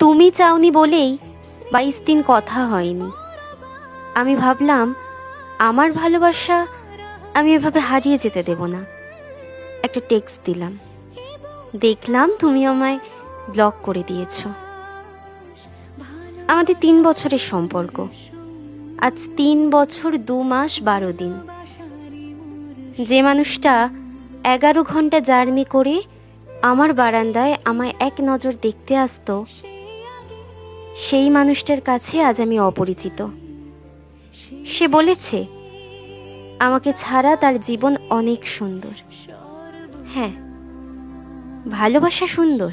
তুমি চাওনি বলেই 22 দিন কথা হয়নি। আমি ভাবলাম আমার ভালোবাসা আমি এভাবে হারিয়ে যেতে দেব না। একটা টেক্সট দিলাম, দেখলাম তুমি আমায় ব্লক করে দিয়েছো। আমাদের 3 বছরের সম্পর্ক, আজ 3 বছর 2 মাস 12 দিন। যে মানুষটা 11 ঘন্টা জার্নি করে আমার বারান্দায় আমায় এক নজর দেখতে আসতো, সেই মানুষটার কাছে আজ আমি অপরিচিত। সে বলেছে আমাকে ছাড়া তার জীবন অনেক সুন্দর। হ্যাঁ, ভালোবাসা সুন্দর।